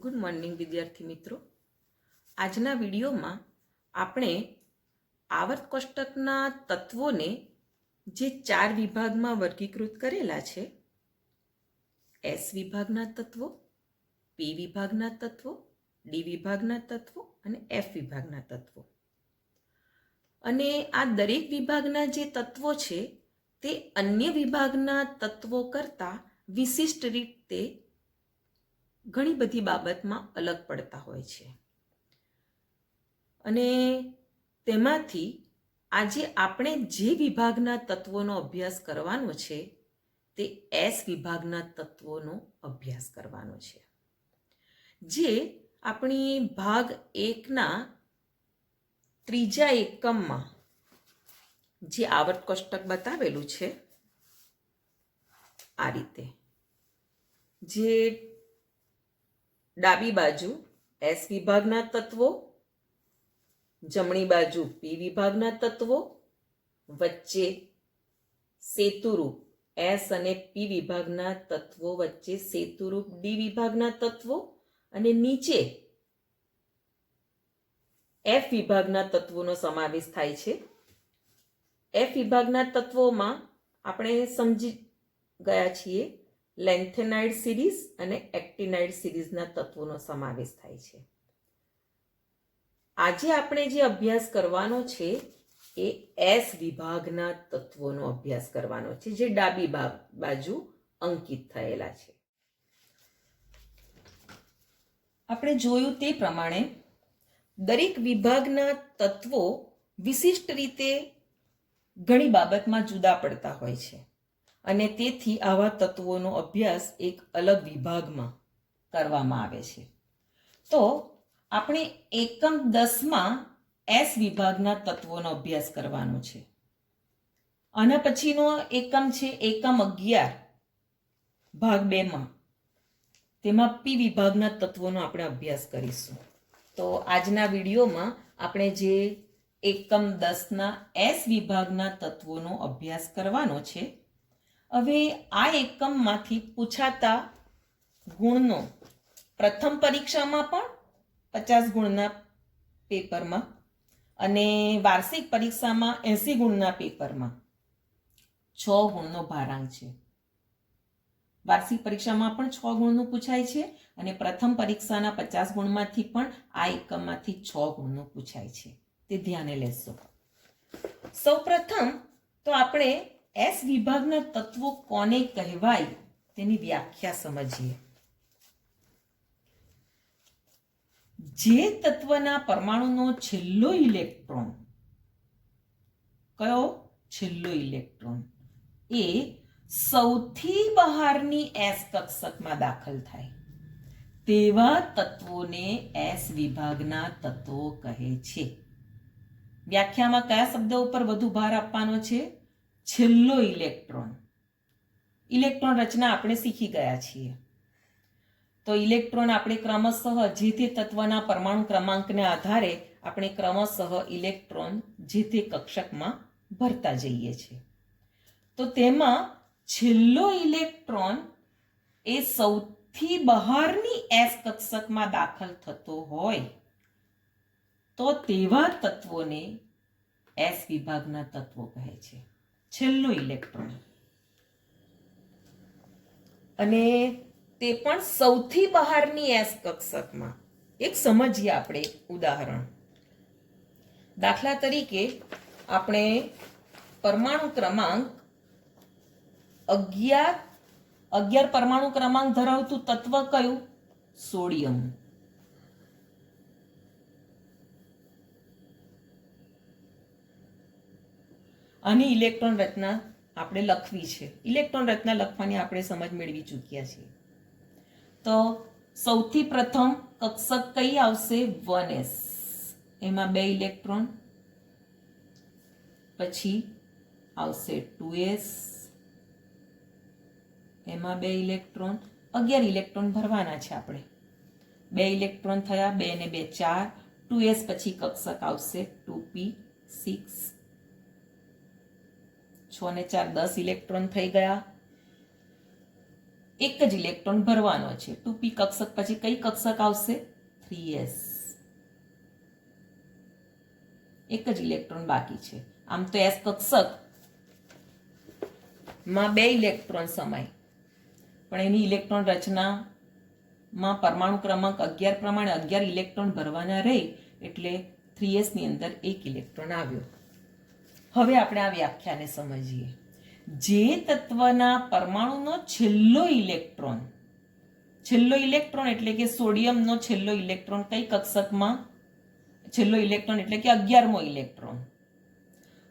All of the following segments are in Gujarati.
ગુડ મોર્નિંગ વિદ્યાર્થી મિત્રો. આજના વિડીયોમાં આપણે આવર્ત કોષ્ટકના તત્વોને જે 4 વિભાગમાં વર્ગીકૃત કરેલા છે, એસ વિભાગના તત્વો, પી વિભાગના તત્વો, ડી વિભાગના તત્વો અને એફ વિભાગના તત્વો, અને આ દરેક વિભાગના જે તત્વો છે તે અન્ય વિભાગના તત્વો કરતાં વિશિષ્ટ રીતે ઘણી બધી બાબતમાં અલગ પડતા હોય છે. અને તેમાંથી આજે આપણે જે વિભાગના તત્વોનો અભ્યાસ કરવાનો છે તે એસ વિભાગના તત્વોનો અભ્યાસ કરવાનો છે, જે આપણી ભાગ 1ના ત્રીજા એકમમાં જે આવર્ત કોષ્ટક બતાવેલું છે આ રીતે, જે ડાબી બાજુ એસ વિભાગના તત્વો, જમણી બાજુ પી વિભાગના તત્વો, વચ્ચે સેતુરૂપ એસ અને પી વિભાગના તત્વો વચ્ચે સેતુરૂપ ડી વિભાગના તત્વો, અને નીચે એફ વિભાગના તત્વોનો સમાવેશ થાય છે. એફ વિભાગના તત્વોમાં આપણે સમજી ગયા છીએ લેન્થેનાઇડ સિરીઝ અને એક્ટિનાઇડ સિરીઝના તત્વોનો સમાવેશ થાય છે. આજે આપણે જે અભ્યાસ કરવાનો છે એ એસ વિભાગના તત્વોનો અભ્યાસ કરવાનો છે, જે ડાબી બાજુ અંકિત થયેલા છે. આપણે જોયું તે પ્રમાણે દરેક વિભાગના તત્વો વિશિષ્ટ રીતે ઘણી બાબતમાં જુદા પડતા હોય છે, અને તેથી આવા તત્વોનો અભ્યાસ એક અલગ વિભાગમાં કરવામાં આવે છે. તો આપણે એકમ 10માં એસ વિભાગના તત્વોનો અભ્યાસ કરવાનો છે. આના પછીનો એકમ છે એકમ 11 ભાગ 2માં, તેમાં પી વિભાગના તત્વોનો આપણે અભ્યાસ કરીશું. તો આજના વિડીયોમાં આપણે જે એકમ 10ના એસ વિભાગના તત્વોનો અભ્યાસ કરવાનો છે. હવે આ એકમમાંથી પૂછાતા ગુણનો પ્રથમ પરીક્ષામાં પણ 50 ગુણના પેપરમાં અને વાર્ષિક પરીક્ષામાં 80 ગુણના પેપરમાં 6 ગુણનો ભારાંક છે. વાર્ષિક પરીક્ષામાં પણ 6 ગુણનું પૂછાય છે અને પ્રથમ પરીક્ષાના 50 ગુણમાંથી પણ આ એકમમાંથી 6 ગુણનું પૂછાય છે. તે ધ્યાને લેશો. સૌપ્રથમ તો આપણે એસ વિભાગના તત્વો કોને કહેવાય તેની વ્યાખ્યા સમજીએ. જે તત્વના પરમાણુનો છેલ્લો ઇલેક્ટ્રોન, કયો છેલ્લો ઇલેક્ટ્રોન, એ સૌથી બહારની એસ કક્ષકમાં દાખલ થાય તેવા તત્વોને એસ વિભાગના તત્વો કહે છે. વ્યાખ્યામાં કયા શબ્દ ઉપર વધુ ભાર આપવાનો છે? છેલ્લો ઇલેક્ટ્રોન. ઇલેક્ટ્રોન રચના આપણે શીખી ગયા છીએ. તો ઇલેક્ટ્રોન આપણે ક્રમશઃ જે તે તત્વના પરમાણુ ક્રમાંકને આધારે આપણે ક્રમશઃ ઇલેક્ટ્રોન જે તે કક્ષકમાં ભરતા જઈએ છીએ. તો તેમાં છેલ્લો ઇલેક્ટ્રોન એ સૌથી બહારની એસ કક્ષકમાં દાખલ થતો હોય તો તેવા તત્વોને એસ વિભાગના તત્વો કહે છે. છેલ્લો ઇલેક્ટ્રોન, અને તે પણ સૌથી બહારની એસ કક્ષકમાં. એક સમજીએ આપણે ઉદાહરણ. દાખલા તરીકે આપણે પરમાણુ ક્રમાંક 11 પરમાણુ ક્રમાંક ધરાવતું તત્વ કયું? સોડિયમ. આની ઇલેક્ટ્રોન રચના આપણે લખવી છે. ઇલેક્ટ્રોન રચના લખવાની આપણે સમજ મેળવી ચૂક્યા છીએ. તો સૌથી પ્રથમ કક્ષક કઈ આવશે? 1s. એમાં 2 ઇલેક્ટ્રોન. પછી આવશે 2s, એમાં 2 ઇલેક્ટ્રોન. 11 ઇલેક્ટ્રોન ભરવાના છે આપણે. 2 ઇલેક્ટ્રોન થયા, 2 ને 2 4. 2s પછી કક્ષક આવશે 2p6. 6 ને 4 10 ઇલેક્ટ્રોન થઈ ગયા. એક જ ઇલેક્ટ્રોન ભરવાનો છે. 2p કક્ષક પછી કઈ કક્ષક આવશે? 3s. એક જ ઇલેક્ટ્રોન બાકી છે. આમ તો s કક્ષક માં 2 ઇલેક્ટ્રોન સમાય, પણ એની ઇલેક્ટ્રોન રચનામાં પરમાણુ ક્રમાંક 11 પ્રમાણે 11 ઇલેક્ટ્રોન ભરવાના રહી, એટલે 3s ની અંદર 1 ઇલેક્ટ્રોન આવ્યો. હવે આપણે આ વ્યાખ્યાને સમજીએ. જે તત્વના પરમાણુનો છેલ્લો ઇલેક્ટ્રોન એટલે કે સોડિયમનો છેલ્લો ઇલેક્ટ્રોન કઈ કક્ષકમાં? છેલ્લો ઇલેક્ટ્રોન એટલે કે 11મો ઇલેક્ટ્રોન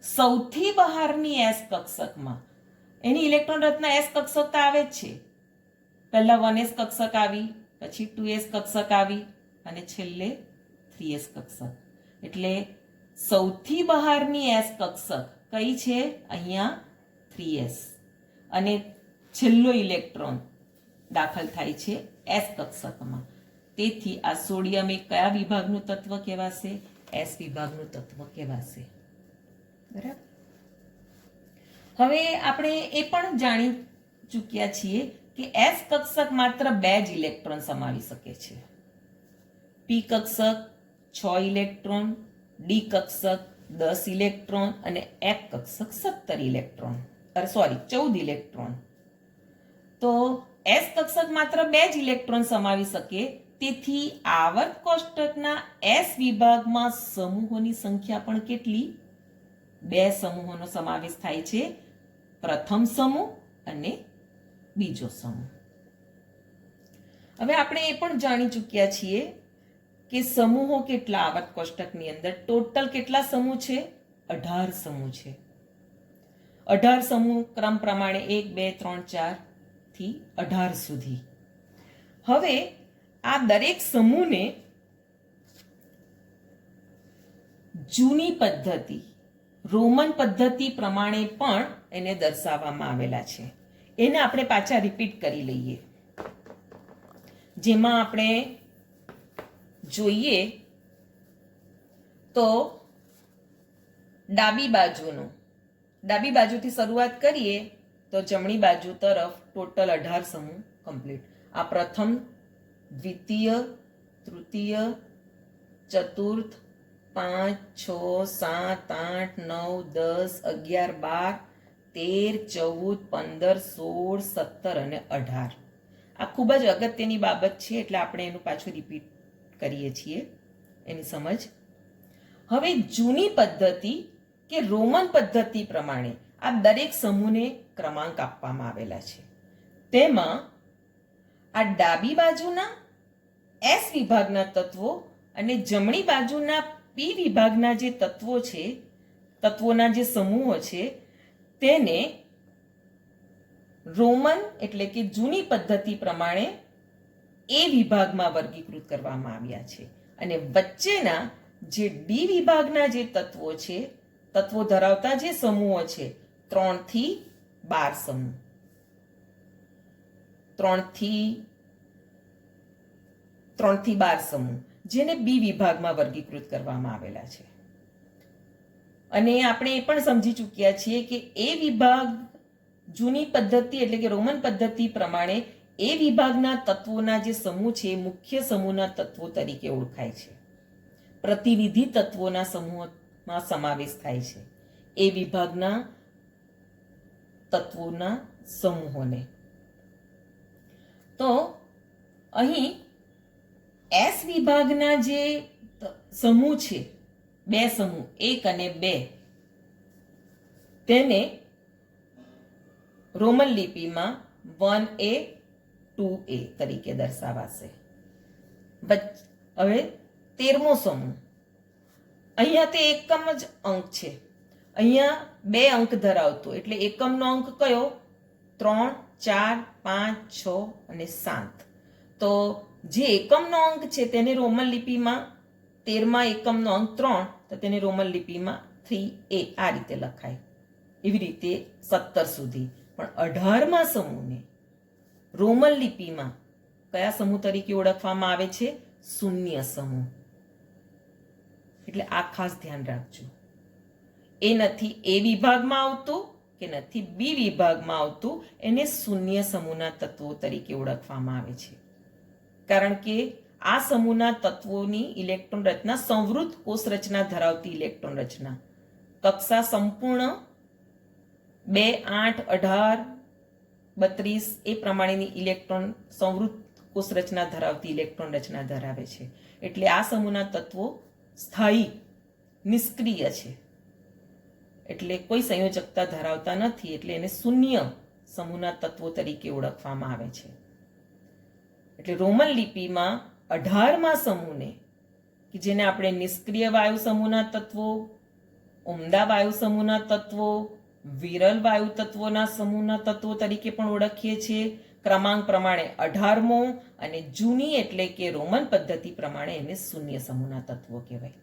સૌથી બહારની s કક્ષકમાં, એની ઇલેક્ટ્રોન રચના s કક્ષક તો આવે જ છે. પહેલા 1s કક્ષક આવી, પછી 2s કક્ષક આવી અને છેલ્લે 3s કક્ષક. એટલે સૌથી બહારની s કક્ષક કઈ છે? અહીંયા 3s. અને છેલ્લો ઇલેક્ટ્રોન દાખલ થાય છે s કક્ષકમાં. તેથી આ સોડિયમ એ કયા વિભાગનું તત્વ કહેવાશે? s વિભાગનું તત્વ કહેવાશે. બરાબર. હવે આપણે એ પણ જાણી ચૂક્યા છીએ કે s કક્ષક માત્ર 2 જ ઇલેક્ટ્રોન સમાવી શકે છે. p કક્ષક 6 ઇલેક્ટ્રોન, d કક્ષક 10 ઇલેક્ટ્રોન અને f કક્ષક 17 ઇલેક્ટ્રોન. 14 ઇલેક્ટ્રોન. તો s કક્ષક માત્ર 2 જ ઇલેક્ટ્રોન સમાવી શકે. તેથી આવર્ત કોષ્ટકના s વિભાગમાં સમૂહોની સંખ્યા પણ કેટલી? 2 સમૂહોનો સમાવેશ થાય છે. પ્રથમ સમૂહ અને બીજો સમૂહ. હવે આપણે એ પણ જાણી ચૂક્યા છીએ કે સમૂહો કેટલા આવર્ત કોષ્ટકની અંદર? ટોટલ કેટલા સમૂહ છે? 18 સમૂહ છે. 18 સમૂહ ક્રમ પ્રમાણે 1 2 3 4 થી 18 સુધી. હવે આ દરેક સમૂહને જૂની પદ્ધતિ રોમન પદ્ધતિ પ્રમાણે પણ એને દર્શાવવામાં આવેલા છે. એને આપણે પાછા રિપીટ કરી લઈએ. જેમાં આપણે જોઈએ તો ડાબી બાજુથી શરૂઆત કરીએ તો જમણી બાજુ તરફ ટોટલ 18 સમૂહ કમ્પ્લીટ. આ પ્રથમ, દ્વિતીય, તૃતીય, ચતુર્થ, 5 6 7 8 9 10 11 12 13 14 15 16 17 અને 18. આ ખૂબ જ અગત્યની બાબત છે, એટલે આપણે એનું પાછું રિપીટ કરીએ છીએ એની સમજ. હવે જૂની પદ્ધતિ કે રોમન પદ્ધતિ પ્રમાણે આ દરેક સમૂહને ક્રમાંક આપવામાં આવેલા છે. તેમાં આ ડાબી બાજુના s વિભાગના તત્વો અને જમણી બાજુના p વિભાગના જે તત્વો છે, તત્વોના જે સમૂહો છે, તેને રોમન એટલે કે જૂની પદ્ધતિ પ્રમાણે એ વિભાગમાં વર્ગીકૃત કરવામાં આવ્યા છે. અને વચ્ચેના જે ડી વિભાગના જે તત્વો છે, તત્વો ધરાવતા જે સમૂહો છે, 3 થી 12 સમૂહ, 3 થી 12 સમૂહ, જેને બી વિભાગમાં વર્ગીકૃત કરવામાં આવેલા છે. અને આપણે એ પણ સમજી ચૂક્યા છીએ કે એ વિભાગ જૂની પદ્ધતિ એટલે કે રોમન પદ્ધતિ પ્રમાણે એ વિભાગના તત્વોના જે સમૂહ છે એ મુખ્ય સમૂહના તત્વો તરીકે ઓળખાય છે. પ્રતિનિધિ તત્વોના સમૂહમાં સમાવેશ થાય છે એ વિભાગના તત્વોના સમૂહોને. તો અહીં એસ વિભાગના જે સમૂહ છે, 2 સમૂહ 1 અને 2, તેને રોમન લિપિમાં 1a 2a તરીકે દર્શાવાશે. હવે 13મો સમૂહ, અહીંયા તે એકમ જ અંક છે, અહીંયા 2 અંક ધરાવતો, એટલે એકમનો અંક કયો? 3 4 5 6 અને 7. તો જે એકમનો અંક છે તેને રોમન લિપિમાં 13મા એકમનો અંક 3, તો તેને રોમન લિપિમાં 3a આ રીતે લખાય. એવી રીતે 17 સુધી. પણ 18મા સમૂહને રોમન લિપિમાં કયા સમૂહ તરીકે ઓળખવામાં આવે છે? શૂન્ય સમૂહ. એટલે આ ખાસ ધ્યાન રાખજો. એ નથી એ વિભાગમાં આવતું કે નથી બી વિભાગમાં આવતું એને શૂન્ય સમૂહના તત્વો તરીકે ઓળખવામાં આવે છે. કારણ કે આ સમૂહના તત્વોની ઇલેક્ટ્રોન રચના સંવૃત કોષ રચના ધરાવતી ઇલેક્ટ્રોન રચના કક્ષા સંપૂર્ણ 2, 8, 18, 32 એ પ્રમાણેની ઇલેક્ટ્રોન સંવૃત કોષ રચના ધરાવતી ઇલેક્ટ્રોન રચના ધરાવે છે. એટલે આ સમૂહના તત્વો સ્થાયી નિષ્ક્રિય છે, એટલે કોઈ સંયોજકતા ધરાવતા નથી, એટલે એને શૂન્ય સમૂહના તત્વો તરીકે ઓળખવામાં આવે છે. એટલે રોમન લિપિમાં 18મા સમૂહને કે જેને આપણે નિષ્ક્રિય વાયુ સમૂહના તત્વો, ઉમદા વાયુ સમૂહના તત્વો, વિરલ વાયુ તત્વોના સમૂહના તત્વો તરીકે પણ ઓળખીએ છીએ. ક્રમાંક પ્રમાણે 18મો અને જૂની એટલે કે રોમન પદ્ધતિ પ્રમાણે એને શૂન્ય સમૂહના તત્વો કહેવાય.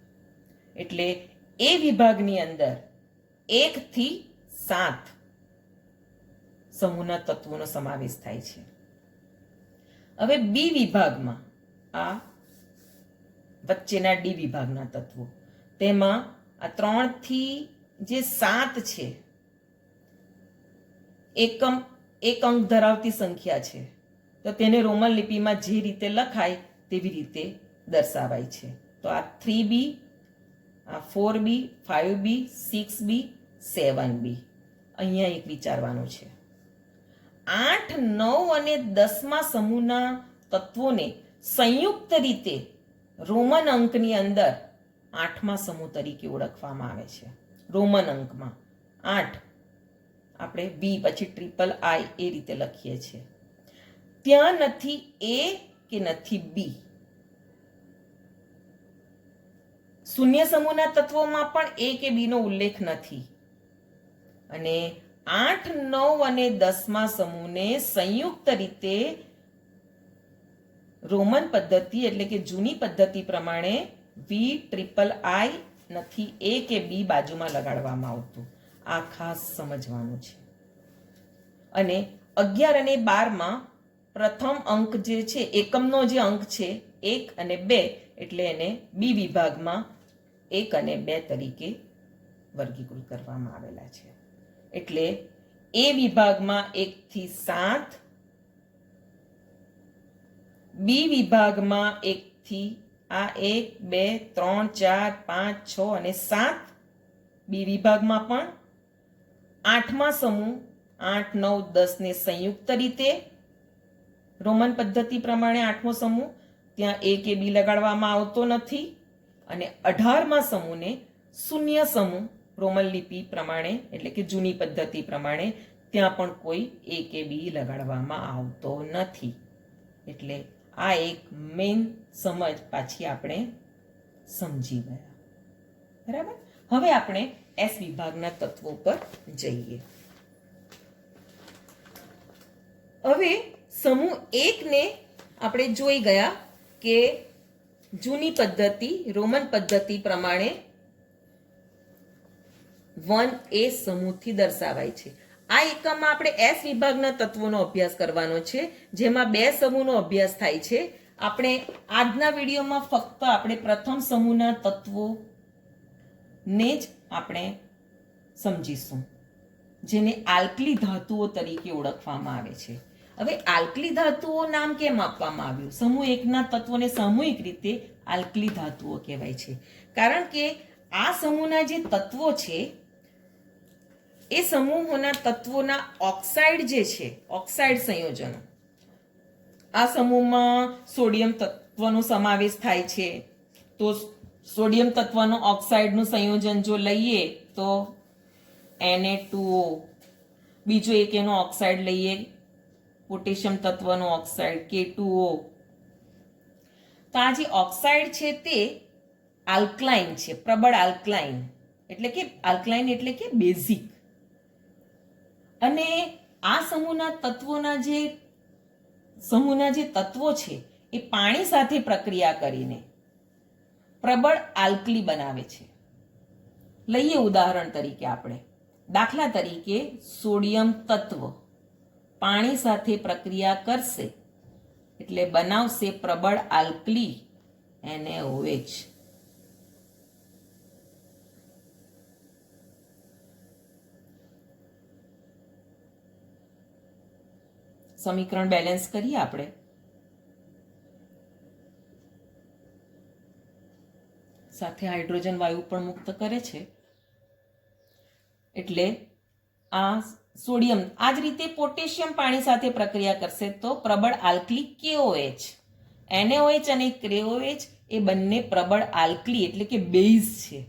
એટલે એ વિભાગની અંદર 1 થી 7 સમૂહના તત્વોનો સમાવેશ થાય છે. હવે બી વિભાગમાં આ વચ્ચેના ડી વિભાગના તત્વો, તેમાં આ 3 થી જે 7 છે એક અંક ધરાવતી સંખ્યા છે, તો તેને રોમન લિપિમાં જે રીતે લખાય તેવી રીતે દર્શાવાય છે. તો આ 3B, આ 4B, 5B, 6B, 7B. અહીંયા એક વિચારવાનું છે. 8, 9 અને 10મા સમૂહના તત્વોને સંયુક્ત રીતે રોમન અંકની અંદર 8મા સમૂહ તરીકે ઓળખવામાં આવે છે. રોમન અંકમાં 8 આપણે બી પછી ટ્રિપલ આઈ એ રીતે લખીએ છીએ. ત્યાં નથી એ કે નથી બી. શૂન્ય સમૂહના તત્વોમાં પણ એ કે બી નો ઉલ્લેખ નથી. અને 8, 9 અને 10મા સમૂહને સંયુક્ત રીતે રોમન પદ્ધતિ એટલે કે જૂની પદ્ધતિ પ્રમાણે વી ટ્રિપલ આઈ નથી એ કે બી બાજુમાં લગાડવામાં આવતું. આ ખાસ સમજવાનું છે. અને 11 અને 12માં પ્રથમ અંક જે છે, એકમનો જે અંક છે 1 અને 2, એટલે એને બી વિભાગમાં 1 અને 2 તરીકે વર્ગીકૃત કરવામાં આવેલા છે. એટલે એ વિભાગમાં 1 થી 7, બી વિભાગમાં 1 થી આ 1, 2, 3, 4, 5, 6 અને 7. બી વિભાગમાં પણ 8મા સમૂહ 8, 9, 10 ને સંયુક્ત રીતે રોમન પદ્ધતિ પ્રમાણે 8મો સમૂહ, ત્યાં એ કે બી લગાડવામાં આવતો નથી. અને 18મા સમૂહને શૂન્ય સમૂહ રોમન લિપિ પ્રમાણે એટલે કે જૂની પદ્ધતિ પ્રમાણે ત્યાં પણ કોઈ એ કે બી લગાડવામાં આવતો નથી. એટલે આ એક મેઇન સમજ પાછી આપણે સમજી ગયા. બરાબર. હવે આપણે એસ વિભાગના તત્વો પર જઈએ. હવે સમૂહ 1 ને આપણે જોઈ ગયા કે જૂની પદ્ધતિ રોમન પદ્ધતિ પ્રમાણે 1A સમૂહથી દર્શાવાય છે. આ એકમમાં આપણે એસ વિભાગના તત્વોનો અભ્યાસ કરવાનો છે, જેમાં 2 સમૂહનો અભ્યાસ થાય છે. આપણે આજના વિડીયોમાં ફક્ત આપણે પ્રથમ સમૂહના તત્વો ને જ આપણે સમજીશું, જેને આલ્કલી ધાતુઓ તરીકે ઓળખવામાં આવે છે. હવે આલ્કલી ધાતુઓ નામ કેમ આપવામાં આવ્યું? સમૂહ 1ના તત્વોને સામૂહિક રીતે આલ્કલી ધાતુઓ કહેવાય છે. કારણ કે આ સમૂહના જે તત્વો છે એ સમૂહોના તત્વોના ઓક્સાઇડ જે છે, ઓક્સાઇડ સંયોજનો, આ સમૂહમાં સોડિયમ તત્વનો સમાવેશ થાય છે. તો સોડિયમ તત્વનો ઓક્સાઇડનું સંયોજન જો લઈએ તો Na2O, બીજો એક એનો ઓક્સાઇડ લઈએ પોટેશિયમ તત્વનો ઓક્સાઇડ K2O. તો આ જે ઓક્સાઇડ છે તે આલ્કલાઇન છે, પ્રબળ આલ્કલાઇન એટલે કે બેઝિક. અને આ સમૂહના જે તત્વો છે એ પાણી સાથે પ્રક્રિયા કરીને પ્રબળ આલ્કલી બનાવે છે. લઈએ ઉદાહરણ તરીકે આપણે, દાખલા તરીકે સોડિયમ તત્વ પાણી સાથે પ્રક્રિયા કરશે એટલે બનાવશે પ્રબળ આલ્કલી NaOH. સમીકરણ બેલેન્સ કરીએ આપણે. સાથે હાઇડ્રોજન વાયુ પણ મુક્ત કરે છે. એટલે આ સોડિયમ આ જ રીતે પોટેશિયમ પાણી સાથે પ્રક્રિયા કરશે તો પ્રબળ આલ્કલી KOH, NaOH અને KOH એ બંને પ્રબળ આલ્કલી એટલે કે બેઝ છે.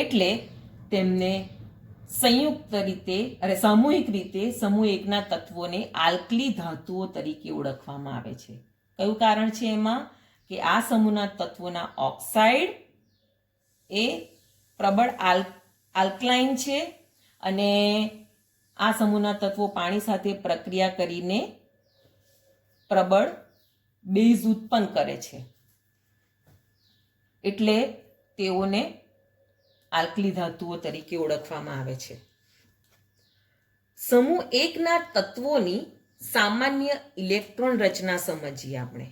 એટલે તેમને સંયુક્ત રીતે સામૂહિક રીતે સમૂહ એકના તત્વોને આલ્કલી ધાતુઓ તરીકે ઓળખવામાં આવે છે. કયું કારણ છે એમાં કે આ સમૂહના તત્વોના ઓક્સાઇડ એ પ્રબળ આલ્કલાઇન છે અને આ સમૂહના તત્વો પાણી સાથે પ્રક્રિયા કરીને પ્રબળ બેઝ ઉત્પન્ન કરે છે. એટલે તેઓને આલ્કલી ધાતુઓ તરીકે ઓળખવામાં આવે છે. સમૂહ એકના તત્વોની સામાન્ય ઇલેક્ટ્રોન રચના સમજીએ આપણે.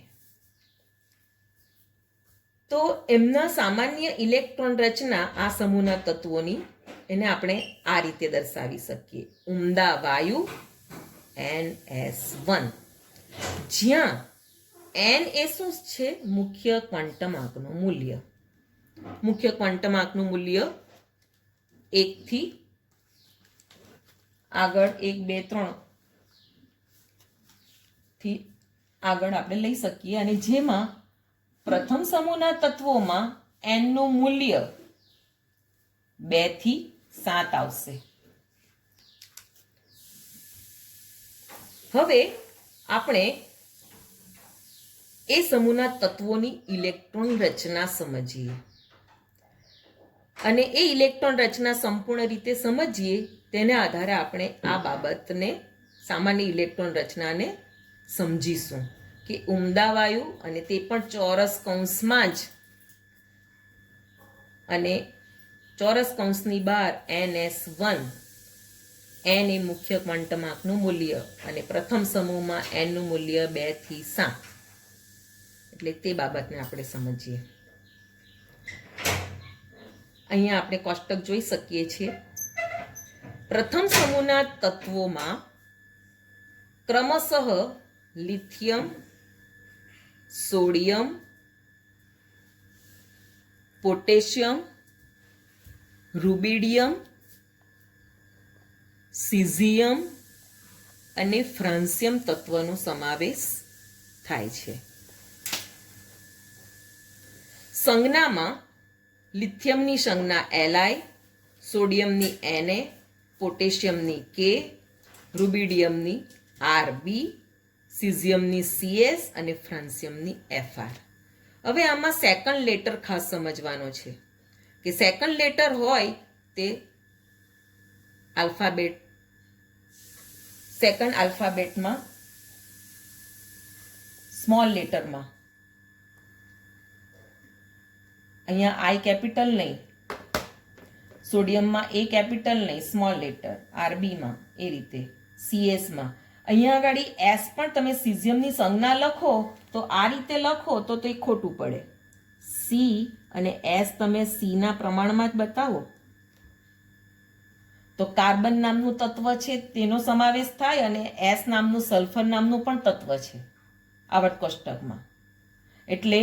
તો એમના સામાન્ય ઇલેક્ટ્રોન રચના આ સમૂહના તત્વોની એને આપણે આ રીતે દર્શાવી શકીએ. ઉમદા વાયુ NS1, જ્યાં N એ શું છે? મુખ્ય ક્વોન્ટમ આંકનું મૂલ્ય. મુખ્ય ક્વોન્ટમ આંકનું મૂલ્ય 1 થી આગળ 1, 2, 3 થી આગળ આપણે લઈ શકીએ અને જેમાં પ્રથમ સમૂહના તત્વોમાં N નું મૂલ્ય 2 થી 7 આવશે. હવે આપણે એ સમૂહના તત્વોની ઇલેક્ટ્રોન રચના સમજીએ અને એ ઇલેક્ટ્રોન રચના સંપૂર્ણ રીતે સમજીએ તેના આધારે આપણે આ બાબતને સામાન્ય ઇલેક્ટ્રોન રચનાને સમજીશું કે ઉમદા વાયુ અને તે પણ ચોરસ કૌંસમાં જ અને ચોરસ કૌંસની બહાર NS1, N એ મુખ્ય ક્વોન્ટમ આંકનું મૂલ્ય અને પ્રથમ સમૂહમાં N નું મૂલ્ય 2 થી 7. એટલે તે બાબતને આપણે સમજીએ. અહીંયા આપણે કોષ્ટક જોઈ શકીએ છીએ. પ્રથમ સમૂહના તત્વોમાં ક્રમશઃ lithium, sodium, potassium, rubidium, caesium અને ફ્રાન્સિયમ તત્વનો સમાવેશ થાય છે. સંજ્ઞામાં લિથિયમની સંજ્ઞા Li, સોડિયમની Na, પોટેશિયમની K, રૂબિડિયમની Rb, સિઝિયમની CS અને ફ્રાન્સિયમની Fr. હવે આમાં સેકન્ડ લેટર ખાસ સમજવાનો છે કે સેકન્ડ લેટર હોય તે આલ્ફાબેટ, સેકન્ડ આલ્ફાબેટમાં સ્મોલ લેટરમાં, અહીંયા આઈ કેપિટલ નહીં, સોડિયમમાં એ કેપિટલ નહીં, સ્મોલ લેટર, આરબીમાં એ રીતે, CS માં અહીંયા આગળ S પણ તમે સિઝિયમની સંજ્ઞા લખો તો આ રીતે લખો તો તે ખોટું પડે. C અને S તમે C ના પ્રમાણમાં જ બતાવો તો કાર્બન નામનું તત્વ છે તેનો સમાવેશ થાય અને S નામનું સલ્ફર નામનું પણ તત્વ છે આવર્ત કોષ્ટકમાં. એટલે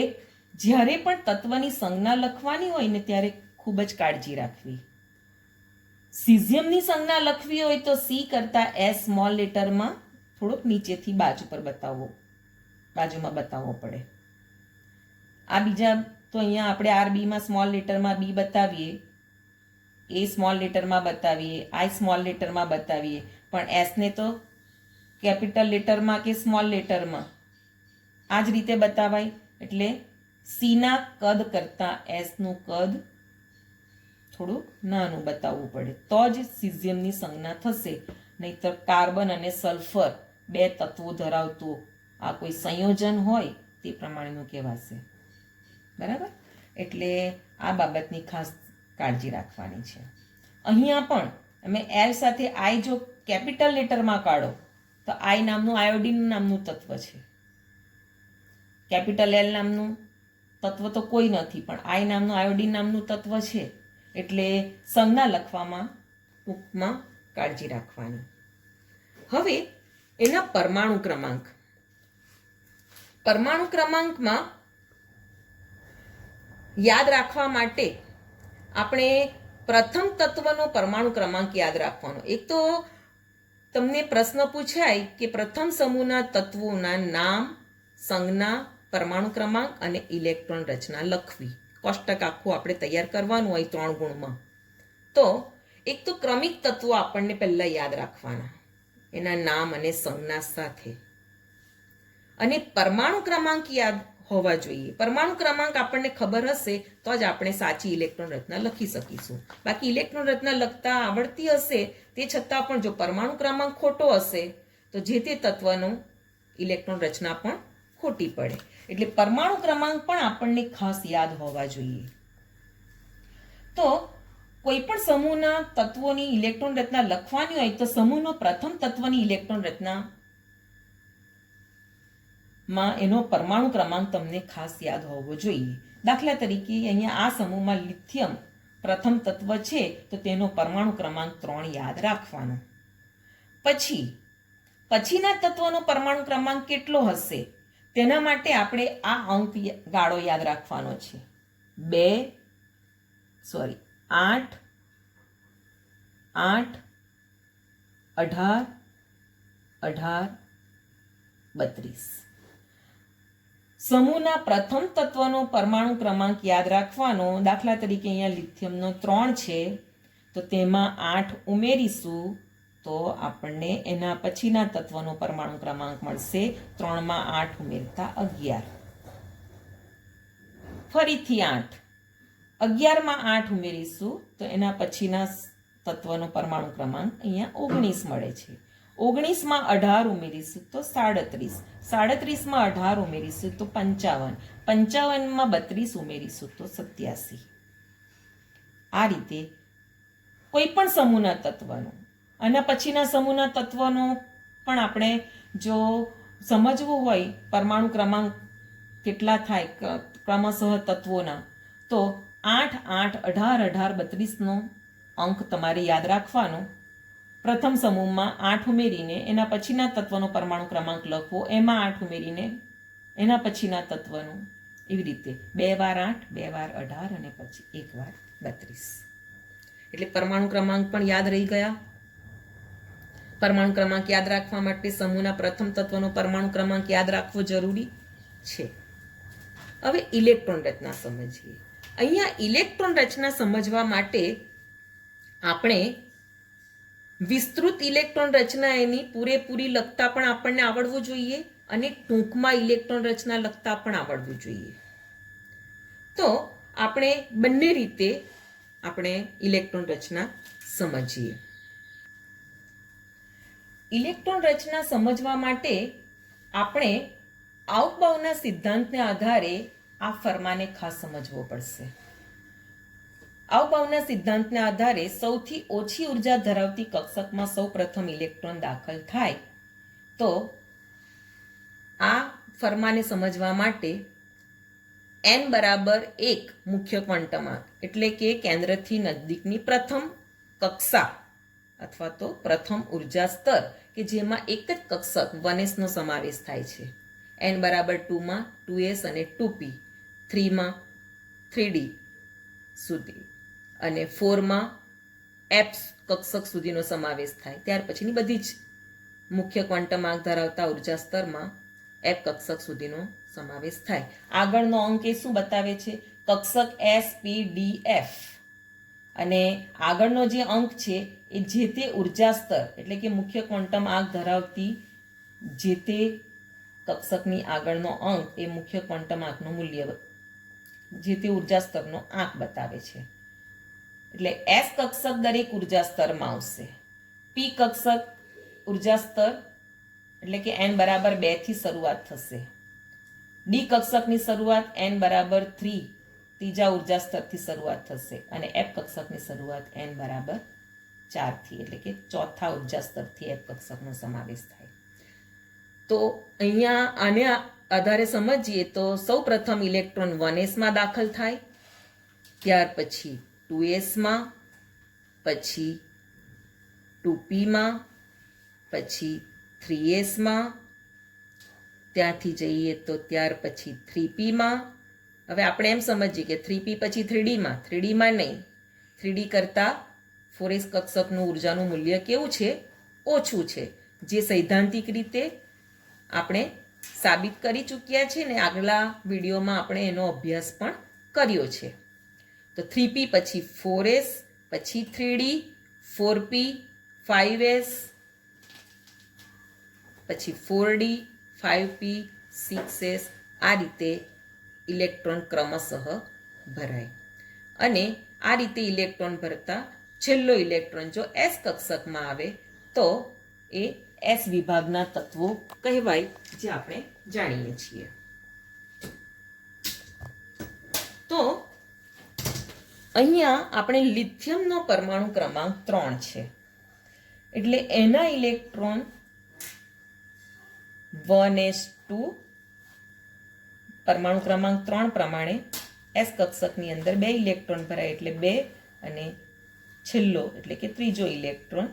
જ્યારે પણ તત્વની સંજ્ઞા લખવાની હોય ને ત્યારે ખૂબ જ કાળજી રાખવી. સિઝિયમની સંજ્ઞા લખવી હોય તો C કરતા S સ્મોલ લેટરમાં થોડોક નીચેથી બાજુમાં બતાવવો પડે. આ બીજા તો અહીંયા આપણે આરબીમાં સ્મોલ લેટરમાં B બતાવીએ, એ સ્મોલ લેટરમાં બતાવીએ, આઈ સ્મોલ લેટરમાં બતાવીએ, પણ એસને તો કેપિટલ લેટરમાં કે સ્મોલ લેટરમાં આ જ રીતે બતાવાય. એટલે સીના કદ કરતાં એસનું કદ થોડું નાનું બતાવવું પડે તો જ સિઝિયમની સંજ્ઞા થશે. નહીતર કાર્બન અને સલ્ફર બે તત્વો ધરાવતું આ કોઈ સંયોજન હોય તે પ્રમાણેનું કહેવાશે. બરાબર? એટલે આ બાબતની ખાસ કાળજી રાખવાની છે. અહીંયા પણ તમે એલ સાથે આઈ જો કેપિટલ લેટરમાં કાઢો તો આઈ નામનું આયોડિન નામનું તત્વ છે. કેપિટલ એલ નામનું તત્વ તો કોઈ નથી, પણ આઈ નામનું આયોડિન નામનું તત્વ છે. એટલે સંજ્ઞા લખવામાં ટૂંકમાં કાળજી રાખવાની. હવે એના પરમાણુ ક્રમાંક. પરમાણુ ક્રમાંકમાં યાદ રાખવા માટે આપણે પ્રથમ તત્વનો પરમાણુ ક્રમાંક યાદ રાખવાનો. એક તો તમને પ્રશ્ન પૂછાય કે પ્રથમ સમૂહના તત્વોના નામ, સંજ્ઞા, પરમાણુ ક્રમાંક અને ઇલેક્ટ્રોન રચના લખવી. કોષ્ટક આખું આપણે તૈયાર કરવાનું હોય 3 ગુણમાં. તો એક તો ક્રમિક તત્વો આપણને પહેલા યાદ રાખવાના, એના નામ અને સંજ્ઞા સાથે. અને પરમાણુ ક્રમાંક યાદ હોવા જોઈએ. પરમાણુ ક્રમાંક આપણને ખબર હશે તો જ આપણે સાચી ઇલેક્ટ્રોન રચના લખી શકીશું. બાકી ઇલેક્ટ્રોન રચના લખતા આવડતી હશે તે છતાં પણ જો પરમાણુ ક્રમાંક ખોટો હશે તો જે તે તત્વનો ઇલેક્ટ્રોન રચના પણ ખોટી પડે. એટલે પરમાણુ ક્રમાંક પણ આપણને ખાસ યાદ હોવા જોઈએ. તો કોઈ પણ સમૂહના તત્વોની ઇલેક્ટ્રોન રચના લખવાની હોય તો સમૂહનો પ્રથમ તત્વની ઇલેક્ટ્રોન રચના માં એનો પરમાણુ ક્રમાંક તમને ખાસ યાદ હોવો જોઈએ. દાખલા તરીકે અહીંયા આ સમૂહમાં લિથિયમ પ્રથમ તત્વ છે તો તેનો પરમાણુ ક્રમાંક 3 યાદ રાખવાનો. પછીના તત્વનો પરમાણુ ક્રમાંક કેટલો હશે તેના માટે આપણે આ અંક ગાળો યાદ રાખવાનો છે. 8 8 18 18 32. સમૂહના પ્રથમ તત્વનો પરમાણુ ક્રમાંક યાદ રાખવાનો. દાખલા તરીકે અહીંયા લિથિયમનો 3 છે તો તેમાં 8 ઉમેરીશું તો આપણને એના પછીના તત્વનો પરમાણુ ક્રમાંક મળશે. 3 માં 8 ઉમેરતા 11. ફરીથી 8, 11 માં 8 ઉમેરીશું તો એના પછીના તત્વનો પરમાણુ ક્રમાંક અહીંયા 19 મળે છે. 19 માં 18 ઉમેરીશું તો 37, 37 માં 18 ઉમેરીશું તો 55, 55 માં 32 ઉમેરીશું તો 87. આ રીતે કોઈ પણ સમૂહના તત્વનો અને પછીના સમૂહના તત્વનો પણ આપણે જો સમજવું હોય પરમાણુ ક્રમાંક કેટલા થાય ક્રમશઃ તત્વોના તો 8 8 18 18 32નો અંક તમારે યાદ રાખવાનો. પ્રથમ સમૂહમાં 8 ઉમેરીને એના પછીના તત્વનો પરમાણુ ક્રમાંક લખવો, એમાં 8 ઉમેરીને એના પછીના તત્વનો, એવી રીતે 2 વાર 8, 2 વાર 18 અને પછી 1 વાર 32. એટલે પરમાણુ ક્રમાંક પણ યાદ રહી ગયા. પરમાણુ ક્રમાંક યાદ રાખવા માટે સમૂહના પ્રથમ તત્વનો પરમાણુ ક્રમાંક યાદ રાખવો જરૂરી છે. હવે ઇલેક્ટ્રોન રચના સમજીએ. અહીંયા ઇલેક્ટ્રોન રચના સમજવા માટે આપણે વિસ્તૃત ઇલેક્ટ્રોન રચના એની પૂરેપૂરી લખતા પણ આપણને આવડવું જોઈએ અને ટૂંકમાં ઇલેક્ટ્રોન રચના લખતા પણ આવડવું જોઈએ. તો આપણે બંને રીતે આપણે ઇલેક્ટ્રોન રચના સમજીએ. ઇલેક્ટ્રોન રચના સમજવા માટે આપણે આઉટબાઉના સિદ્ધાંતને આધારે આ ફરમાને ખાસ સમજવો પડશે. આઉટબાઉના સિદ્ધાંતના આધારે સૌથી ઓછી ઉર્જા ધરાવતી કક્ષકમાં સૌ પ્રથમ ઇલેક્ટ્રોન દાખલ થાય તો આ ફરમાને સમજવા માટે n બરાબર 1 મુખ્ય ક્વોન્ટમ એટલે કે કેન્દ્રથી નજીકની પ્રથમ કક્ષા અથવા તો પ્રથમ ઉર્જા સ્તર કે જેમાં એક જ કક્ષક 1s નો સમાવેશ થાય છે. n બરાબર 2 માં 2s અને 2p, 3 માં 3d સુધી અને 4 માં f કક્ષક સુધીનો સમાવેશ થાય. ત્યાર પછીની બધી જ મુખ્ય ક્વોન્ટમ આંક ધરાવતા ઉર્જા સ્તરમાં f કક્ષક સુધીનો સમાવેશ થાય. આગળનો અંક એ શું બતાવે છે? કક્ષક s p d f. અને આગળનો જે અંક છે એ જે તે ઉર્જા સ્તર એટલે કે મુખ્ય ક્વોન્ટમ આંક ધરાવતી જે તે કક્ષકની આગળનો અંક એ મુખ્ય ક્વોન્ટમ આંકનું મૂલ્ય જે તે ઉર્જા સ્તરનો આંક બતાવે છે. એટલે s કક્ષક દરેક ઉર્જા સ્તરમાં આવશે. p કક્ષક ઉર્જા સ્તર એટલે કે n બરાબર 2 થી શરૂઆત થશે. d કક્ષકની શરૂઆત n બરાબર 3 ત્રીજા ઉર્જા સ્તરથી શરૂઆત થશે અને f કક્ષકની શરૂઆત n બરાબર 4 થી એટલે કે ચોથા ઉર્જા સ્તરથી f કક્ષકનો સમાવેશ થાય. તો અહીંયા આને આધારે સમજીએ તો સૌ પ્રથમ ઇલેક્ટ્રોન 1s માં દાખલ થાય, ત્યાર પછી 2s માં, પછી 2p માં, પછી 3s માં, ત્યાંથી જઈએ તો ત્યાર પછી 3p માં. હવે આપણે એમ સમજીએ કે 3p પછી 3d માં, 3d માં નહીં, 3d કરતાં 4s કક્ષકનું ઉર્જાનું મૂલ્ય કેવું છે? ઓછું છે, જે સૈદ્ધાંતિક રીતે આપણે સાબિત કરી ચૂક્યા છે ને આગલા વિડીયોમાં આપણે એનો અભ્યાસ પણ કર્યો છે. તો 3p પછી 4s, પછી 3d, 4p, 5s, પછી 4d, 5p, 6s, આ રીતે ઇલેક્ટ્રોન ક્રમશઃ ભરાય. અને આ રીતે ઇલેક્ટ્રોન ભરતા છેલ્લો ઇલેક્ટ્રોન જો એસ કક્ષકમાં આવે તો એ એસ વિભાગના તત્વો કહેવાય, જે આપણે જાણીએ છીએ. તો અહીંયા આપણે લિથિયમનો પરમાણુ ક્રમાંક 3 છે, એટલે એના ઇલેક્ટ્રોન 1s2 પરમાણુ ક્રમાંક 3 પ્રમાણે એસ કક્ષકની અંદર 2 ઇલેક્ટ્રોન ભરાય, એટલે 2, અને છેલ્લો એટલે કે ત્રીજો ઇલેક્ટ્રોન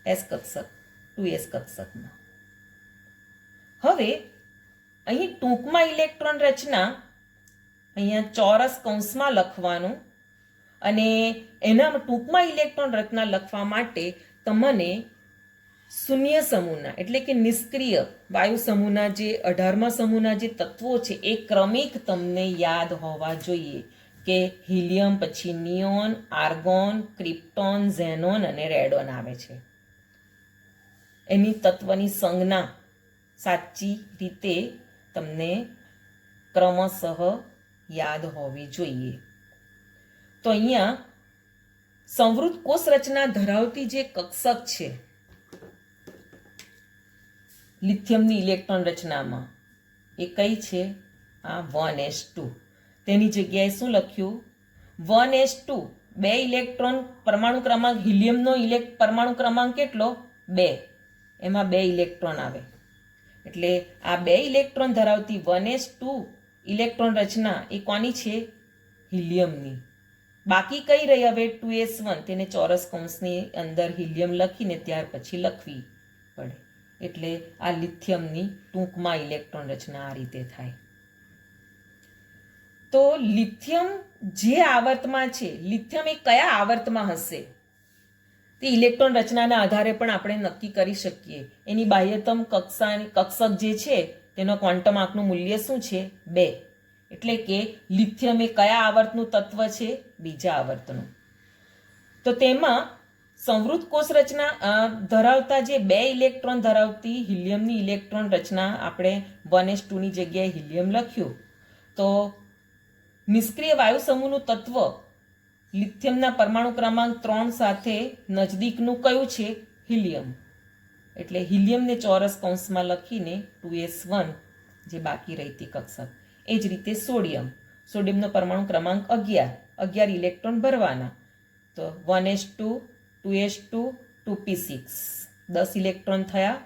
એસ કક્ષક 2s કક્ષકમાં. હવે અહીં ટૂંકમાં ઇલેક્ટ્રોન રચના અહીંયા ચોરસ કૌંસમાં લખવાનું, અને એના ટૂંકમાં ઇલેક્ટ્રોન રચના લખવા માટે તમને શૂન્ય સમૂહના એટલે કે નિષ્ક્રિય વાયુ સમૂહના જે 18મા સમૂહના જે તત્વો છે એ ક્રમિક તમને યાદ હોવા જોઈએ, કે હિલિયમ પછી નિયોન, આર્ગોન, ક્રિપ્ટોન, ઝેનોન અને રેડોન આવે છે. એની તત્વની સંજ્ઞા સાચી રીતે તમને ક્રમશઃ યાદ હોવી જોઈએ. તો અહીંયા સંવૃત કોષ રચના ધરાવતી જે કક્ષક છે લિથિયમની ઇલેક્ટ્રોન રચનામાં, એ કઈ છે? આ 1s2. તેની જગ્યાએ શું લખ્યું? 1s2, 2 ઇલેક્ટ્રોન પરમાણુ ક્રમાંક, હિલિયમનો પરમાણુ ક્રમાંક કેટલો? 2, એમાં 2 ઇલેક્ટ્રોન આવે, એટલે આ 2 ઇલેક્ટ્રોન ધરાવતી 1s2 ઇલેક્ટ્રોન રચના એ કોની છે? હિલિયમની. બાકી કઈ રહી હવે? 2s1, તેને ચોરસ કૌંસની અંદર હિલિયમ લખીને ત્યાર પછી લખવી પડે, એટલે આ લિથિયમની ટૂંકમાં ઇલેક્ટ્રોન રચના આ રીતે થાય. તો લિથિયમ જે આવર્તમાં છે, લિથિયમ એ કયા આવર્તમાં હશે તે ઇલેક્ટ્રોન રચનાના આધારે પણ આપણે નક્કી કરી શકીએ. એની બાહ્યતમ કક્ષક જે છે તેનો ક્વોન્ટમ આંકનું મૂલ્ય શું છે? 2. એટલે કે લિથિયમ એ કયા આવર્તનું તત્વ છે? બીજા આવર્તનું. તો તેમાં સંવૃત કોષ રચના ધરાવતા જે 2 ઇલેક્ટ્રોન ધરાવતી હિલિયમની ઇલેક્ટ્રોન રચના, આપણે 1s2 ની જગ્યાએ હિલિયમ લખ્યું, તો નિષ્ક્રિય વાયુ સમૂહનું તત્વ લિથિયમના પરમાણુ ક્રમાંક 3 સાથે નજદીકનું કયું છે? હિલિયમ. એટલે હિલિયમને ચોરસ કૌંસમાં લખીને 2s1 જે બાકી રહેતી કક્ષક. એ જ રીતે સોડિયમ, સોડિયમનો પરમાણુ ક્રમાંક 11 ઇલેક્ટ્રોન ભરવાના, તો 1s2, 2s2, 2p6, 10 ઇલેક્ટ્રોન થયા.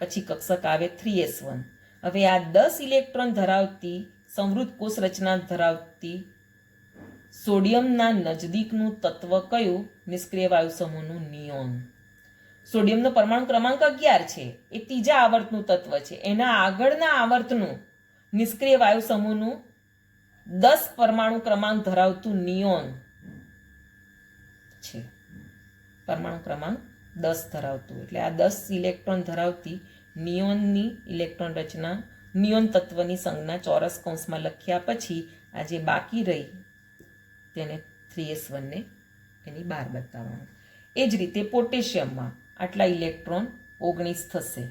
પછી કક્ષક આવે 3s1. હવે આ 10 ઇલેક્ટ્રોન ધરાવતી સંવૃત કોષ રચના ધરાવતી સોડિયમના નજદીકનું તત્વ કયું? નિષ્ક્રિય વાયુ સમૂહનું નિયોન. સોડિયમનો પરમાણુ ક્રમાંક 11 છે, એ ત્રીજા આવર્તનું તત્વ છે. એના આગળના આવર્તનું નિષ્ક્રિય વાયુ સમૂહનું 10 પરમાણુ ક્રમાંક ધરાવતું નિયોન છે, પરમાણુ ક્રમાંક 10 ધરાવતું. એટલે આ 10 ઇલેક્ટ્રોન ધરાવતી નિયોનની ઇલેક્ટ્રોન રચના, નિયોન તત્વની સંજ્ઞા ચોરસ કૌંસમાં લખ્યા પછી આ જે બાકી રહી તેને 3s1 ને એની બહાર બતાવવાનું. એ જ રીતે પોટેશિયમમાં આટલા ઇલેક્ટ્રોન 19 થશે,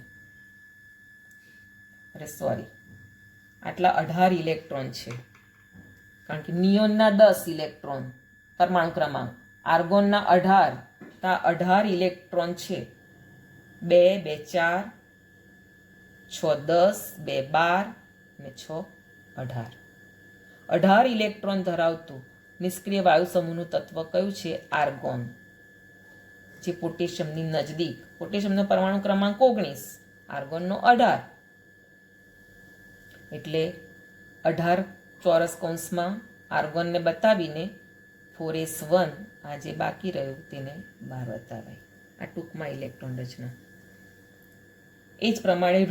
આટલા 18 ઇલેક્ટ્રોન છે, કારણ કે નિયોનના 10 ઇલેક્ટ્રોન પરમાણુ ક્રમાંક, આર્ગોનના 18, તો આ 18 ઇલેક્ટ્રોન છે. 2, 2, 4, 6, 10, 2, 12 અને 6, 18. 18 ઇલેક્ટ્રોન ધરાવતું નિષ્ક્રિય વાયુ સમૂહનું તત્વ કયું છે? આર્ગોન, જે પોટેશિયમની નજદીક. પોટેશિયમનો પરમાણુ ક્રમાંક 19, આર્ગોનનો 18, એટલે 18 ચોરસ કૌંસમાં આર્ગોનને બતાવીને 4s1 આ જે બાકી રહ્યું તેને બહાર બતાવાય. આ ટૂંકમાં ઇલેક્ટ્રોન રચના. એ જ પ્રમાણે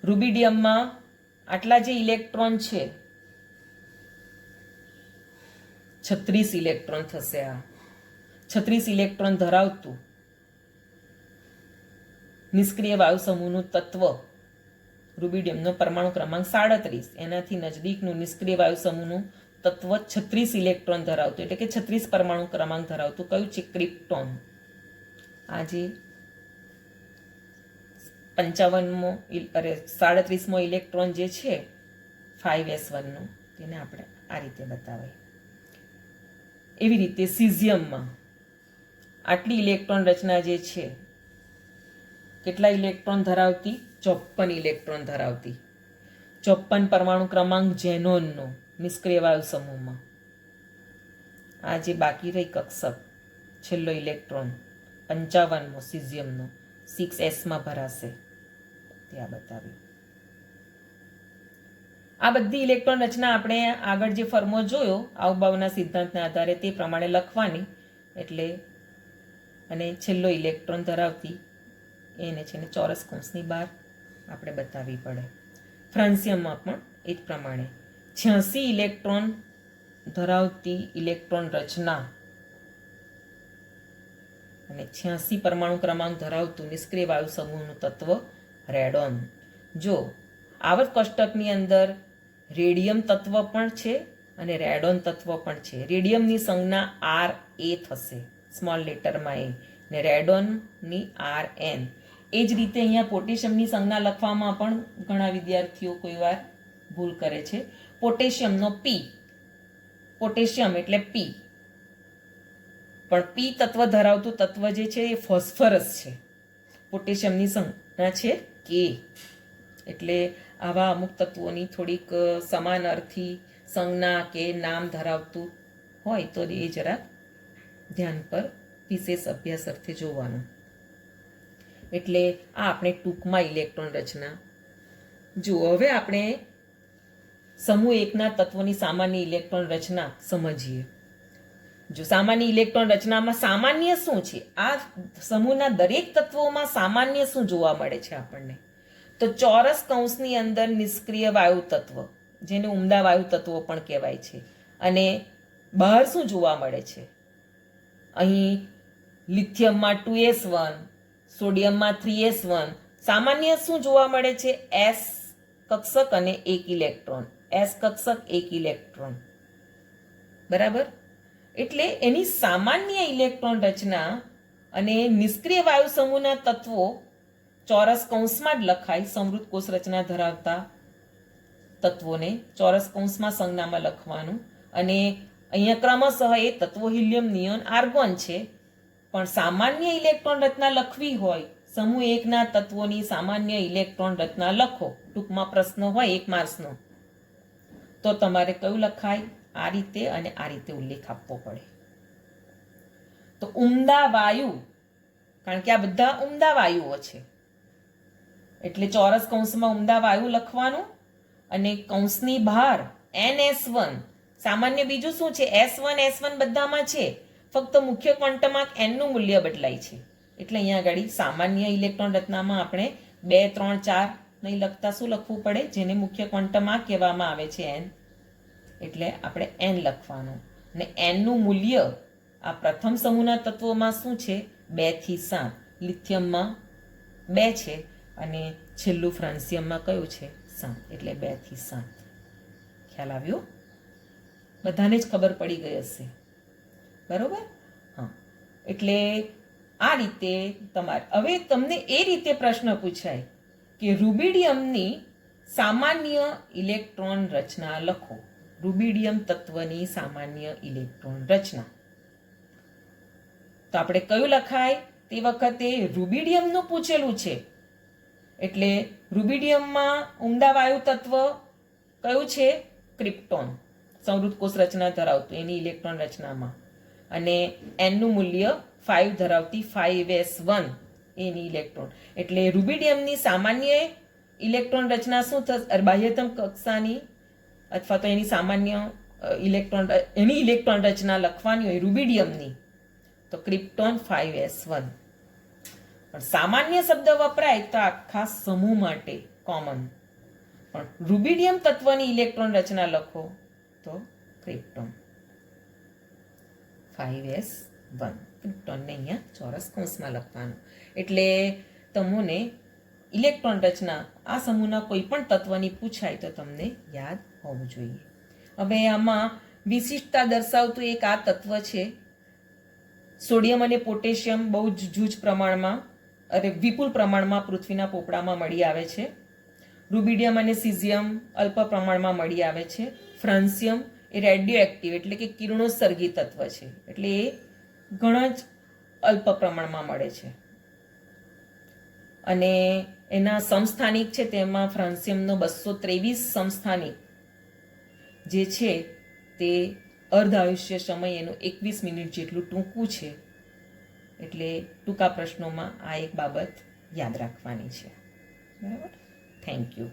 રૂબિડિયમમાં આટલા જે ઇલેક્ટ્રોન છે 36 ઇલેક્ટ્રોન થશે. આ 36 ઇલેક્ટ્રોન ધરાવતું નિષ્ક્રિય વાયુ સમૂહનું તત્વ રૂબિડિયમનો પરમાણુ ક્રમાંક 37, એનાથી નજદીકનું નિષ્ક્રિય વાયુ સમૂહનું તત્વ 36 ઇલેક્ટ્રોન ધરાવતું, એટલે કે 36 પરમાણુ ક્રમાંક ધરાવતું કયું છે? ક્રિપ્ટોન. આ જે 37મો ઇલેક્ટ્રોન જે છે 5s1 નો, તેને આપણે આ રીતે બતાવીએ. એવી રીતે સીઝિયમમાં આટલી ઇલેક્ટ્રોન રચના જે છે, કેટલા ઇલેક્ટ્રોન ધરાવતી? 54 ઇલેક્ટ્રોન ધરાવતી. 54 પરમાણુ ક્રમાંક ઝેનોનનો નિષ્ક્રિય વાયુ સમૂહમાં. આ જે બાકી રહી કક્ષક, છેલ્લો ઇલેક્ટ્રોન 55મો સીઝિયમનો 6s માં ભરાશે, તે આ બતાવ્યું. આ બધી ઇલેક્ટ્રોન રચના આપણે આગળ જે ફર્મો જોયો આવબાવના સિદ્ધાંતના આધારે તે પ્રમાણે લખવાની. એટલે અને છેલ્લો ઇલેક્ટ્રોન ધરાવતી એને છે ને ચોરસ કૌંસની બહાર આપણે બતાવવી પડે. ફ્રાન્સિયમમાં પણ એ જ પ્રમાણે 86 ઇલેક્ટ્રોન ધરાવતી ઇલેક્ટ્રોન રચના અને 86 પરમાણુ ક્રમાંક ધરાવતું નિષ્ક્રિય વાયુ સમૂહનું તત્વ રેડોન. જો આવર્ત કોષ્ટકની અંદર રેડિયમ તત્વ પણ છે અને રેડોન તત્વ પણ છે. રેડિયમની સંજ્ઞા RA થશે, સ્મોલ લેટરમાં એ, ને રેડોનની RN. એ જ રીતે અહીંયા પોટેશિયમની સંજ્ઞા લખવામાં પણ ઘણા વિદ્યાર્થીઓ કોઈ વાર ભૂલ કરે છે. પોટેશિયમનો P, પોટેશિયમ એટલે P, પણ P તત્વ ધરાવતું તત્વ જે છે એ ફોસ્ફરસ છે. પોટેશિયમની સંજ્ઞા છે K. એટલે આવા અમુક તત્વોની થોડીક સમાન અર્થી સંજ્ઞા કે નામ ધરાવતું હોય તો એ જરાક ધ્યાન પર વિશેષ અભ્યાસ અર્થે જોવાનું. એટલે આ આપણે ટૂંકમાં ઇલેક્ટ્રોન રચના જુઓ. હવે આપણે સમૂહ એકના તત્વોની સામાન્ય ઇલેક્ટ્રોન રચના સમજીએ. જો સામાન્ય ઇલેક્ટ્રોન રચનામાં સામાન્ય શું છે? આ સમૂહના દરેક તત્વોમાં સામાન્ય શું જોવા મળે છે આપણને? તો ચોરસ કૌંસની અંદર નિષ્ક્રિય વાયુ તત્વ, જેને ઉમદા વાયુ તત્વો પણ કહેવાય છે, અને બહાર શું જોવા મળે છે? અહીં લિથિયમમાં 2s1, સોડિયમમાં 3s1. સામાન્ય શું જોવા મળે છે? s કક્ષક અને 1 ઇલેક્ટ્રોન, s કક્ષક 1 ઇલેક્ટ્રોન. બરાબર? એટલે એની સામાન્ય ઇલેક્ટ્રોન રચના અને નિષ્ક્રિય વાયુ સમૂહના તત્વો ચોરસ કૌંસમાં જ લખાય. સમૃદ્ધ કોષ રચના ધરાવતા તત્વોને ચોરસ કૌંસમાં સંજ્ઞામાં લખવાનું. અને અહીંયા ક્રમશઃ એ તત્વો હિલિયમ, નિયોન, આર્ગોન છે. પણ સામાન્ય ઇલેક્ટ્રોન રચના લખવી હોય, સમૂહ એકના તત્વોની સામાન્ય ઇલેક્ટ્રોન રચના લખો, ટૂંકમાં પ્રશ્ન હોય 1 માર્ક્સનો, તો તમારે કયું લખાય? આ રીતે અને આ રીતે ઉલ્લેખ આપવો પડે. તો ઉમદા વાયુ, કારણ કે આ બધા ઉમદા વાયુઓ છે, એટલે ચોરસ કૌંસમાં ઉમદા વાયુ લખવાનું. અને કૌંસની બહાર NS1 સામાન્ય. બીજું શું છે? S1 બધામાં છે, ફક્ત મુખ્ય ક્વોન્ટમાર્ક n નું મૂલ્ય બદલાય છે. એટલે અહીંયા આગળ સામાન્ય ઇલેક્ટ્રોન રચનામાં આપણે 2, 3, 4 નહીં લખતા શું લખવું પડે? જેને મુખ્ય ક્વોન્ટમાર્ક કહેવામાં આવે છે n. એટલે આપણે n લખવાનું. અને n નું મૂલ્ય આ પ્રથમ સમૂહના તત્વોમાં શું છે? 2 થી 7. લિથિયમમાં 2 છે અને છેલ્લું ફ્રાન્સિયમમાં કયું છે? 7. એટલે 2 થી 7. ખ્યાલ આવ્યો? બધાને જ ખબર પડી ગઈ હશે. બરોબર? હા. એટલે આ રીતે તમારે હવે તમને એ રીતે પ્રશ્ન પૂછાય કે રૂબિડિયમની સામાન્ય ઇલેક્ટ્રોન રચના લખો. રૂબિડિયમ તત્વની સામાન્ય ઇલેક્ટ્રોન રચના. તો આપણે કયું લખાય? તે વખતે રૂબિડિયમનું પૂછેલું છે. એટલે રૂબિડિયમમાં ઉમદા વાયુ તત્વ કયું છે? ક્રિપ્ટોન. સમૃદ્ધ કોષ રચના ધરાવતું એની ઇલેક્ટ્રોન રચનામાં. અને n નું મૂલ્ય 5 ધરાવતી 5s1 એની ઇલેક્ટ્રોન. એટલે રૂબિડિયમની સામાન્ય ઇલેક્ટ્રોન રચના શું થશે? બાહ્યતમ કક્ષાની અથવા તો એની સામાન્ય એની ઇલેક્ટ્રોન રચના લખવાની હોય રૂબિડિયમની, તો ક્રિપ્ટોન 5s1. પણ સામાન્ય શબ્દ વપરાય તો આખા સમૂહ માટે કોમન. પણ રૂબિડિયમ તત્વની ઇલેક્ટ્રોન રચના લખો તો ક્રિપ્ટોન. 5s1 ક્રિપ્ટોનને અહીંયા ચોરસ કૌંસમાં લખવાનું. એટલે તમને ઇલેક્ટ્રોન રચના આ સમૂહના કોઈ પણ તત્વની પૂછાય તો તમને યાદ હોવું જોઈએ. હવે આમાં વિશિષ્ટતા દર્શાવતું એક આ તત્વ છે. સોડિયમ અને પોટેશિયમ બહુ જ જૂજ પ્રમાણમાં વિપુલ પ્રમાણમાં પૃથ્વીના પોપડામાં મળી આવે છે. રૂબિડિયમ અને સિઝિયમ અલ્પ પ્રમાણમાં મળી આવે છે. ફ્રાન્સિયમ એ રેડિયો એક્ટિવ એટલે કે કિરણોત્સર્ગી તત્વ છે, એટલે એ ઘણા જ અલ્પ પ્રમાણમાં મળે છે. અને એના સમસ્થાનિક છે તેમાં ફ્રાન્સિયમનો 223 સમસ્થાનિક જે છે તે અર્ધ આયુષ્ય સમય એનું 21 મિનિટ જેટલું ટૂંકું છે. એટલે ટૂંકા પ્રશ્નોમાં આ એક બાબત યાદ રાખવાની છે. બરાબર. Thank you.